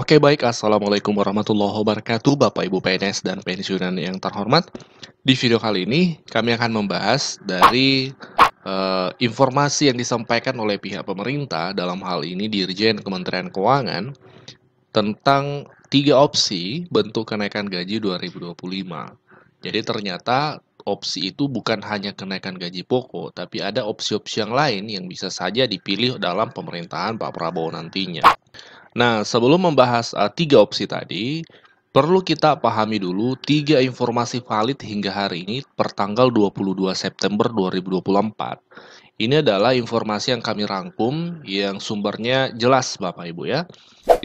Oke baik, Assalamualaikum warahmatullahi wabarakatuh Bapak Ibu PNS dan pensiunan yang terhormat. Di video kali ini kami akan membahas dari informasi yang disampaikan oleh pihak pemerintah, dalam hal ini Dirjen Kementerian Keuangan, tentang 3 opsi bentuk kenaikan gaji 2025. Jadi ternyata opsi itu bukan hanya kenaikan gaji pokok, tapi ada opsi-opsi yang lain yang bisa saja dipilih dalam pemerintahan Pak Prabowo nantinya. Nah, sebelum membahas 3 opsi tadi, perlu kita pahami dulu 3 informasi valid hingga hari ini pertanggal 22 September 2024. Ini adalah informasi yang kami rangkum yang sumbernya jelas Bapak Ibu ya.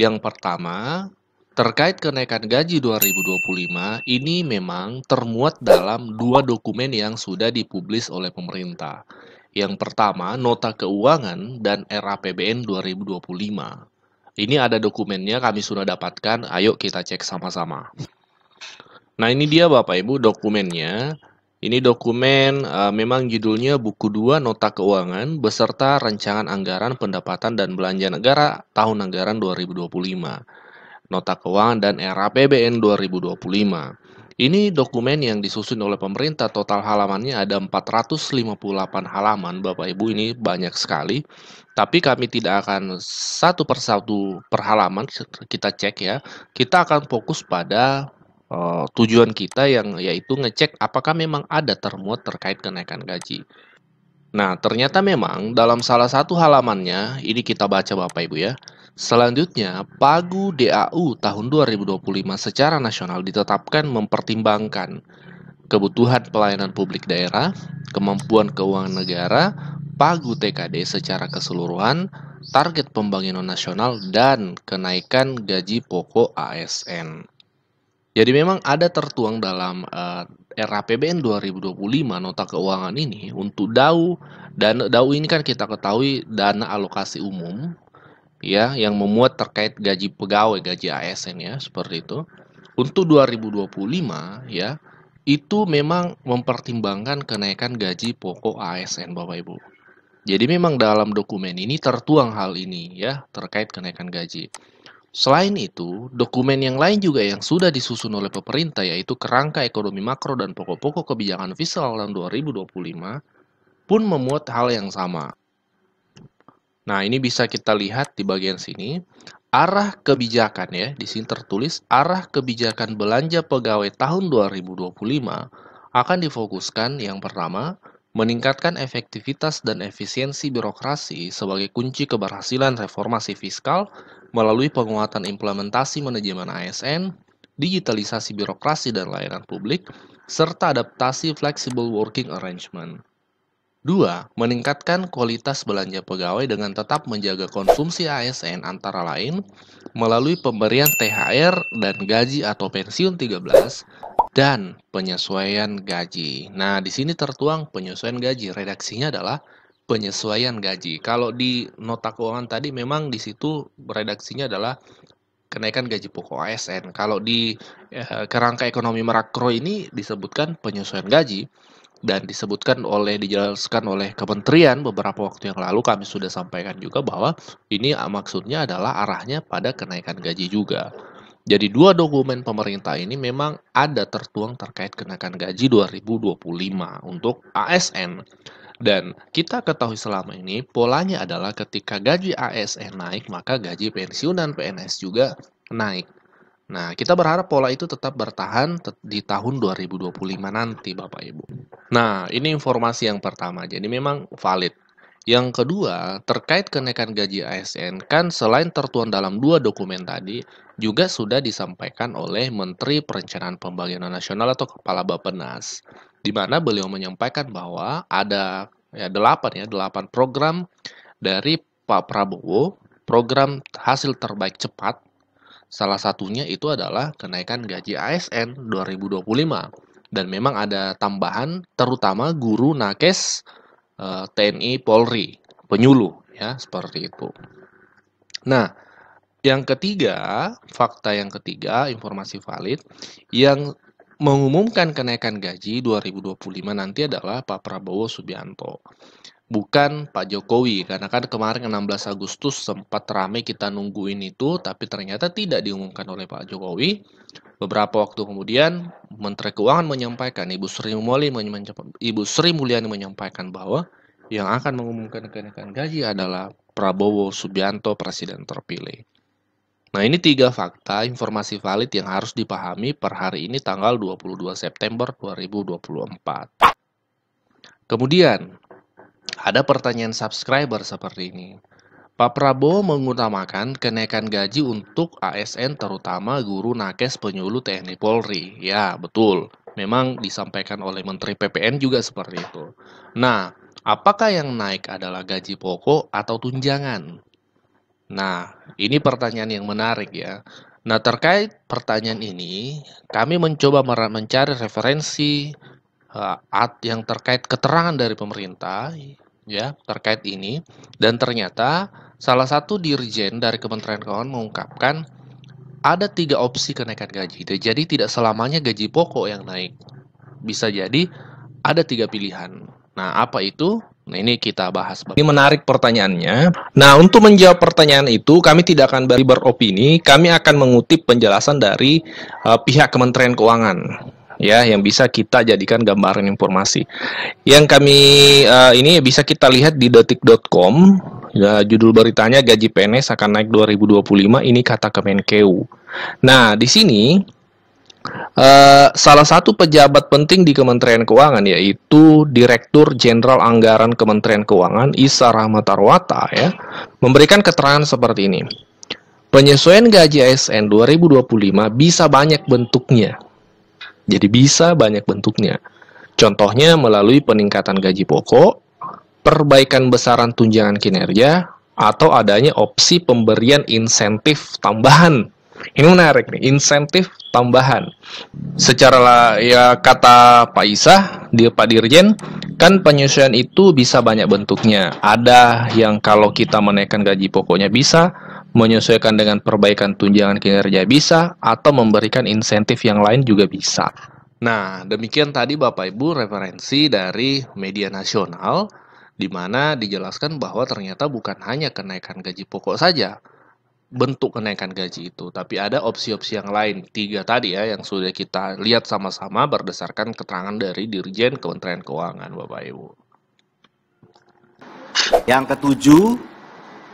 Yang pertama, terkait kenaikan gaji 2025, ini memang termuat dalam 2 dokumen yang sudah dipublis oleh pemerintah. Yang pertama, Nota Keuangan dan RAPBN 2025. Ini ada dokumennya, kami sudah dapatkan, ayo kita cek sama-sama. Nah ini dia Bapak Ibu dokumennya. Ini dokumen memang judulnya Buku 2 Nota Keuangan beserta Rancangan Anggaran Pendapatan dan Belanja Negara Tahun Anggaran 2025. Nota Keuangan dan RAPBN 2025. Ini dokumen yang disusun oleh pemerintah, total halamannya ada 458 halaman, Bapak Ibu, ini banyak sekali. Tapi kami tidak akan satu persatu per halaman kita cek ya. Kita akan fokus pada tujuan kita yang yaitu ngecek apakah memang ada termuat terkait kenaikan gaji. Nah, ternyata memang dalam salah satu halamannya, ini kita baca Bapak Ibu ya. Selanjutnya, Pagu DAU tahun 2025 secara nasional ditetapkan mempertimbangkan kebutuhan pelayanan publik daerah, kemampuan keuangan negara, Pagu TKD secara keseluruhan, target pembangunan nasional, dan kenaikan gaji pokok ASN. Jadi memang ada tertuang dalam RAPBN 2025 nota keuangan ini untuk DAU, dan DAU ini kan kita ketahui dana alokasi umum ya yang memuat terkait gaji pegawai, gaji ASN ya, seperti itu. Untuk 2025 ya, itu memang mempertimbangkan kenaikan gaji pokok ASN Bapak Ibu. Jadi memang dalam dokumen ini tertuang hal ini ya, terkait kenaikan gaji. Selain itu, dokumen yang lain juga yang sudah disusun oleh pemerintah yaitu Kerangka Ekonomi Makro dan Pokok-pokok Kebijakan Fiskal tahun 2025 pun memuat hal yang sama. Nah, ini bisa kita lihat di bagian sini. Arah kebijakan ya, di sini tertulis arah kebijakan belanja pegawai tahun 2025 akan difokuskan yang pertama, meningkatkan efektivitas dan efisiensi birokrasi sebagai kunci keberhasilan reformasi fiskal melalui penguatan implementasi manajemen ASN, digitalisasi birokrasi dan layanan publik, serta adaptasi flexible working arrangement. 2. Meningkatkan kualitas belanja pegawai dengan tetap menjaga konsumsi ASN antara lain melalui pemberian THR dan gaji atau pensiun 13 dan penyesuaian gaji. Nah, di sini tertuang penyesuaian gaji. Redaksinya adalah penyesuaian gaji. Kalau di nota keuangan tadi memang di situ redaksinya adalah kenaikan gaji pokok ASN. Kalau di kerangka ekonomi makro ini disebutkan penyesuaian gaji. Dan dijelaskan oleh kementerian beberapa waktu yang lalu kami sudah sampaikan juga bahwa ini maksudnya adalah arahnya pada kenaikan gaji juga. Jadi 2 dokumen pemerintah ini memang ada tertuang terkait kenaikan gaji 2025 untuk ASN. Dan kita ketahui selama ini polanya adalah ketika gaji ASN naik maka gaji pensiun dan PNS juga naik. Nah, kita berharap pola itu tetap bertahan di tahun 2025 nanti, Bapak Ibu. Nah, ini informasi yang pertama, jadi memang valid. Yang kedua, terkait kenaikan gaji ASN, kan selain tertuang dalam 2 dokumen tadi, juga sudah disampaikan oleh Menteri Perencanaan Pembangunan Nasional atau Kepala Bappenas, di mana beliau menyampaikan bahwa ada 8 program dari Pak Prabowo, program hasil terbaik cepat. Salah satunya itu adalah kenaikan gaji ASN 2025. Dan memang ada tambahan terutama guru nakes TNI Polri, penyuluh ya, seperti itu. Nah, yang ketiga, fakta yang ketiga, informasi valid yang mengumumkan kenaikan gaji 2025 nanti adalah Pak Prabowo Subianto. bukan Pak Jokowi. Karena kan kemarin 16 Agustus sempat ramai kita nungguin itu, tapi ternyata tidak diumumkan oleh Pak Jokowi. Beberapa waktu kemudian, Menteri Keuangan menyampaikan, Ibu Sri Mulyani menyampaikan bahwa yang akan mengumumkan kenaikan gaji adalah Prabowo Subianto, Presiden terpilih. Nah, ini 3 fakta informasi valid yang harus dipahami per hari ini tanggal 22 September 2024. Kemudian, ada pertanyaan subscriber seperti ini. Pak Prabowo mengutamakan kenaikan gaji untuk ASN terutama guru, nakes, penyuluh TNI Polri. Ya, betul. Memang disampaikan oleh Menteri PPN juga seperti itu. Nah, apakah yang naik adalah gaji pokok atau tunjangan? Nah, ini pertanyaan yang menarik ya. Nah, terkait pertanyaan ini, kami mencoba mencari referensi yang terkait keterangan dari pemerintah ya terkait ini, dan ternyata salah satu dirjen dari Kementerian Keuangan mengungkapkan ada 3 opsi kenaikan gaji. Jadi tidak selamanya gaji pokok yang naik. Bisa jadi ada 3 pilihan. Nah, apa itu? Nah, ini kita bahas. Ini menarik pertanyaannya. Nah, untuk menjawab pertanyaan itu, kami tidak akan beropini. Kami akan mengutip penjelasan dari pihak Kementerian Keuangan, ya, yang bisa kita jadikan gambaran informasi. Yang kami ini bisa kita lihat di detik.com. Ya, judul beritanya gaji PNS akan naik 2025. Ini kata Kemenkeu. Nah, di sini salah satu pejabat penting di Kementerian Keuangan yaitu Direktur Jenderal Anggaran Kementerian Keuangan Isa Rahmatarwata ya memberikan keterangan seperti ini. Penyesuaian gaji ASN 2025 bisa banyak bentuknya. Jadi bisa banyak bentuknya. Contohnya melalui peningkatan gaji pokok, perbaikan besaran tunjangan kinerja, atau adanya opsi pemberian insentif tambahan. Ini menarik nih, insentif tambahan. Secara ya kata Pak Isa, Pak Dirjen, kan penyesuaian itu bisa banyak bentuknya. Ada yang kalau kita menaikkan gaji pokoknya bisa, menyesuaikan dengan perbaikan tunjangan kinerja bisa, atau memberikan insentif yang lain juga bisa. Nah, demikian tadi Bapak Ibu referensi dari media nasional, di mana dijelaskan bahwa ternyata bukan hanya kenaikan gaji pokok saja bentuk kenaikan gaji itu, tapi ada opsi-opsi yang lain. 3 tadi ya yang sudah kita lihat sama-sama berdasarkan keterangan dari Dirjen Kementerian Keuangan, Bapak Ibu. Yang ketujuh,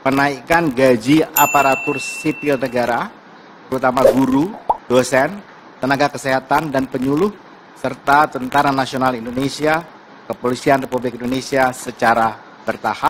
penaikan gaji aparatur sipil negara, terutama guru, dosen, tenaga kesehatan dan penyuluh, serta Tentara Nasional Indonesia, Kepolisian Republik Indonesia secara bertahap.